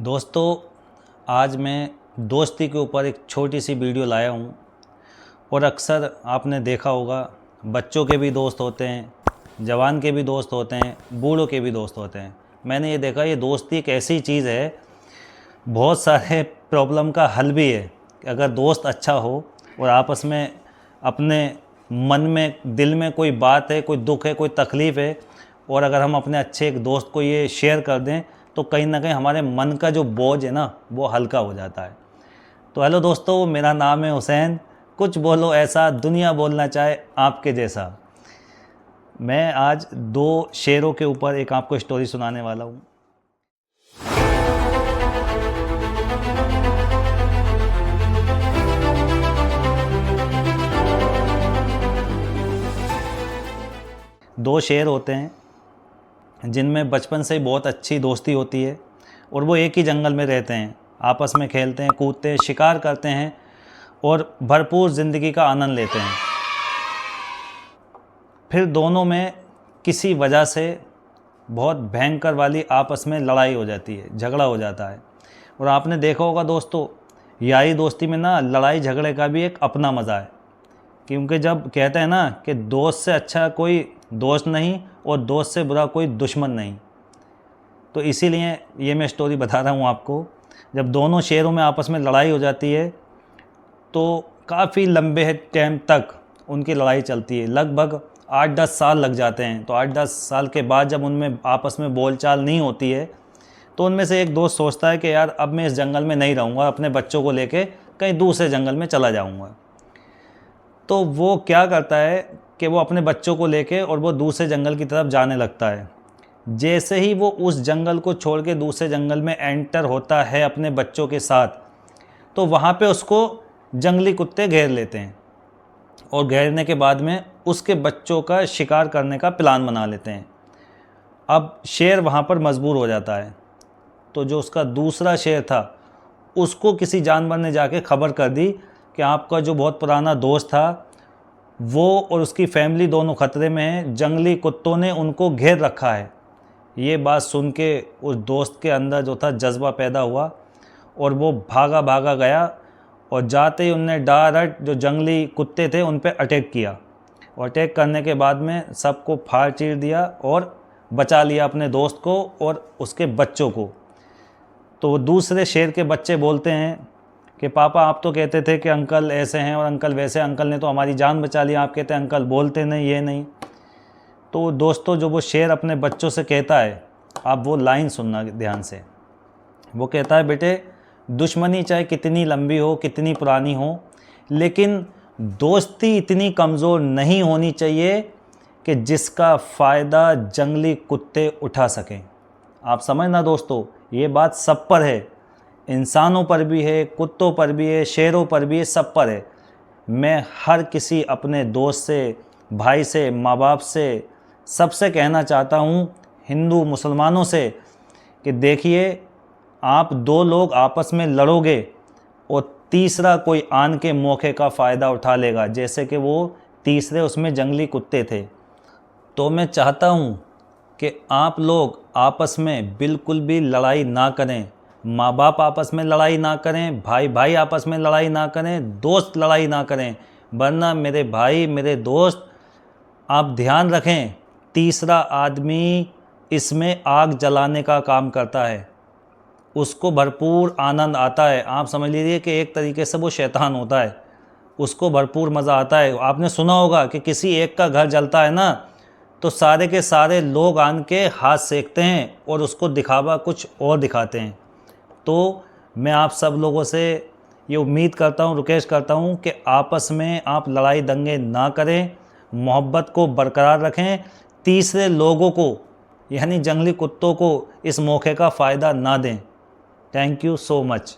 दोस्तों, आज मैं दोस्ती के ऊपर एक छोटी सी वीडियो लाया हूँ। और अक्सर आपने देखा होगा, बच्चों के भी दोस्त होते हैं, जवान के भी दोस्त होते हैं, बूढ़ों के भी दोस्त होते हैं। मैंने ये देखा, ये दोस्ती एक ऐसी चीज़ है, बहुत सारे प्रॉब्लम का हल भी है कि अगर दोस्त अच्छा हो और आपस में अपने मन में, दिल में कोई बात है, कोई दुख है, कोई तकलीफ़ है, और अगर हम अपने अच्छे एक दोस्त को ये शेयर कर दें तो कहीं ना कहीं हमारे मन का जो बोझ है ना, वो हल्का हो जाता है। तो हेलो दोस्तों, मेरा नाम है हुसैन। कुछ बोलो ऐसा, दुनिया बोलना चाहे आपके जैसा। मैं आज दो शेरों के ऊपर एक आपको स्टोरी सुनाने वाला हूँ। दो शेर होते हैं जिनमें बचपन से ही बहुत अच्छी दोस्ती होती है, और वो एक ही जंगल में रहते हैं, आपस में खेलते हैं, कूदते हैं, शिकार करते हैं और भरपूर ज़िंदगी का आनंद लेते हैं। फिर दोनों में किसी वजह से बहुत भयंकर वाली आपस में लड़ाई हो जाती है, झगड़ा हो जाता है। और आपने देखा होगा दोस्तों, यारी दोस्ती में ना लड़ाई झगड़े का भी एक अपना मज़ा है। क्योंकि जब कहते हैं ना कि दोस्त से अच्छा कोई दोस्त नहीं और दोस्त से बुरा कोई दुश्मन नहीं, तो इसीलिए ये मैं स्टोरी बता रहा हूँ आपको। जब दोनों शेरों में आपस में लड़ाई हो जाती है तो काफ़ी लंबे टाइम तक उनकी लड़ाई चलती है, लगभग 8-10 साल लग जाते हैं। तो 8-10 साल के बाद जब उनमें आपस में बोलचाल नहीं होती है तो उनमें से एक दोस्त सोचता है कि यार अब मैं इस जंगल में नहीं रहूँगा, अपने बच्चों को लेके कहीं दूसरे जंगल में चला जाऊँगा। तो वो क्या करता है कि वो अपने बच्चों को लेके और वो दूसरे जंगल की तरफ जाने लगता है। जैसे ही वो उस जंगल को छोड़ के दूसरे जंगल में एंटर होता है अपने बच्चों के साथ, तो वहाँ पे उसको जंगली कुत्ते घेर लेते हैं और घेरने के बाद में उसके बच्चों का शिकार करने का प्लान बना लेते हैं। अब शेर वहाँ पर मजबूर हो जाता है, तो जो उसका दूसरा शेर था उसको किसी जानवर ने जाके खबर कर दी कि आपका जो बहुत पुराना दोस्त था वो और उसकी फैमिली दोनों ख़तरे में हैं, जंगली कुत्तों ने उनको घेर रखा है। ये बात सुन के उस दोस्त के अंदर जो था जज्बा पैदा हुआ और वो भागा भागा गया, और जाते ही उनने डायरेक्ट जो जंगली कुत्ते थे उन पर अटैक किया। और अटैक करने के बाद में सबको फाड़ चीर दिया और बचा लिया अपने दोस्त को और उसके बच्चों को। तो वो दूसरे शेर के बच्चे बोलते हैं कि पापा आप तो कहते थे कि अंकल ऐसे हैं और अंकल वैसे, अंकल ने तो हमारी जान बचा ली, आप कहते हैं अंकल बोलते नहीं, ये नहीं। तो दोस्तों, जो वो शेर अपने बच्चों से कहता है, आप वो लाइन सुनना ध्यान से। वो कहता है, बेटे दुश्मनी चाहे कितनी लंबी हो, कितनी पुरानी हो, लेकिन दोस्ती इतनी कमज़ोर नहीं होनी चाहिए कि जिसका फ़ायदा जंगली कुत्ते उठा सकें। आप समझना दोस्तों, ये बात सब पर है, इंसानों पर भी है, कुत्तों पर भी है, शेरों पर भी है, सब पर है। मैं हर किसी अपने दोस्त से, भाई से, माँ बाप से, सबसे कहना चाहता हूँ, हिंदू मुसलमानों से, कि देखिए आप दो लोग आपस में लड़ोगे और तीसरा कोई आन के मौके का फ़ायदा उठा लेगा, जैसे कि वो तीसरे उसमें जंगली कुत्ते थे। तो मैं चाहता हूँ कि आप लोग आपस में बिल्कुल भी लड़ाई ना करें, माँ बाप आपस में लड़ाई ना करें, भाई भाई आपस में लड़ाई ना करें, दोस्त लड़ाई ना करें, वरना मेरे भाई, मेरे दोस्त, आप ध्यान रखें, तीसरा आदमी इसमें आग जलाने का काम करता है, उसको भरपूर आनंद आता है। आप समझ लीजिए कि एक तरीके से वो शैतान होता है, उसको भरपूर मज़ा आता है। आपने सुना होगा कि किसी एक का घर जलता है ना, तो सारे के सारे लोग आन के हाथ सेकते हैं और उसको दिखावा कुछ और दिखाते हैं। तो मैं आप सब लोगों से ये उम्मीद करता हूँ, रिक्वेस्ट करता हूँ कि आपस में आप लड़ाई दंगे ना करें, मोहब्बत को बरकरार रखें, तीसरे लोगों को यानी जंगली कुत्तों को इस मौके का फ़ायदा ना दें। Thank you so much.